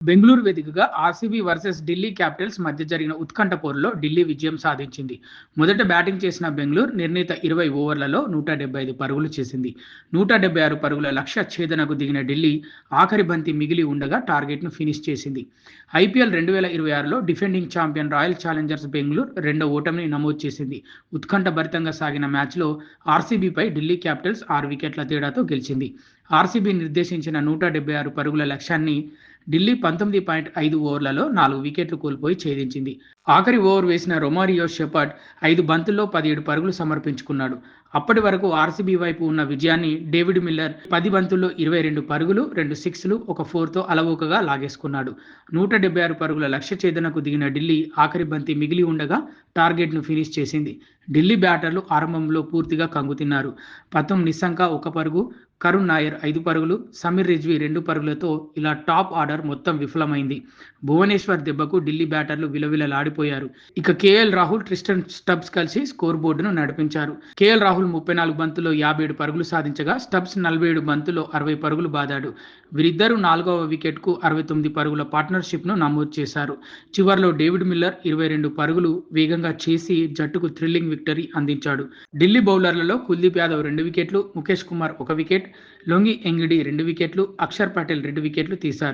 బెంగుళూరు వేదికగా RCB versus Delhi Capitals మధ్య జరిగిన ఉత్కంఠ పోరులో ఢిల్లీ విజయం సాధించింది. మొదట బ్యాటింగ్ చేసిన బెంగళూరు నిర్ణీత 20 ఓవర్లలో 175 పరుగులు చేసింది. 176 పరుగుల లక్ష్య ఛేదనకు దిగిన ఢిల్లీ ఆఖరి బంతి మిగిలి ఉండగా టార్గెట్ను ఫినిష్ చేసింది. ఐపీఎల్ 2026లో defending champion Royal Challengers Bengaluru రెండో ఓటమిని నమోదు చేసింది. ఉత్కంఠభరితంగా సాగిన మ్యాచ్లో ఆర్సీబీపై ఢిల్లీ క్యాపిటల్స్ 6 వికెట్ల తేడాతో గెలిచింది. ఆర్సీబీ నిర్దేశించిన 176 పరుగుల లక్ష్యాన్ని ఢిల్లీ 19.5 ఓవర్లలో 4 వికెట్లు కోల్పోయి ఛేదించింది. ఆఖరి ఓవర్ వేసిన రొమారియో షెపర్డ్ 5 బంతుల్లో 17 పరుగులు సమర్పించుకున్నాడు. అప్పటి వరకు ఆర్సీబీ వైపు ఉన్న విజయాన్ని డేవిడ్ మిల్లర్ 10 బంతుల్లో 22 పరుగులు, 2 సిక్స్లు, 1 4తో అలవోకగా లాగేసుకున్నాడు. 176 పరుగుల లక్ష్య ఛేదనకు దిగిన ఢిల్లీ ఆఖరి బంతి మిగిలి ఉండగా టార్గెట్ను ఫినిష్ చేసింది. ఢిల్లీ బ్యాటర్లు ఆరంభంలో పూర్తిగా కంగుతిన్నారు. పతం నిస్సంక 1 పరుగు, కరుణ్ నాయర్ 5 పరుగులు, సమీర్ రిజ్వీ 2 పరుగులతో ఇలా టాప్ ఆర్డర్ మొత్తం విఫలమైంది. భువనేశ్వర్ దెబ్బకు ఢిల్లీ బ్యాటర్లు విలవిలలాడిపోయారు. ఇక కేఎల్ రాహుల్, ట్రిస్టన్ స్టబ్స్ కలిసి స్కోర్ బోర్డును నడిపించారు. కేఎల్ రాహుల్ 34 బంతుల్లో 57 పరుగులు సాధించగా స్టబ్స్ 47 బంతుల్లో 60 పరుగులు బాదాడు. వీరిద్దరూ 4వ వికెట్కు 69 పరుగుల పార్ట్నర్షిప్ను నమోదు చేశారు. చివర్లో డేవిడ్ మిల్లర్ 22 పరుగులు వేగంగా చేసి జట్టుకు థ్రిల్లింగ్ విక్టరీ అందించాడు. ఢిల్లీ బౌలర్లలో కుల్దీప్ యాదవ్ 2 వికెట్లు, ముఖేష్ కుమార్ 1 వికెట్, లొంగి ఎంగిడి 2 వికెట్లు, అక్షర్ పటేల్ 2 వికెట్లు తీశారు.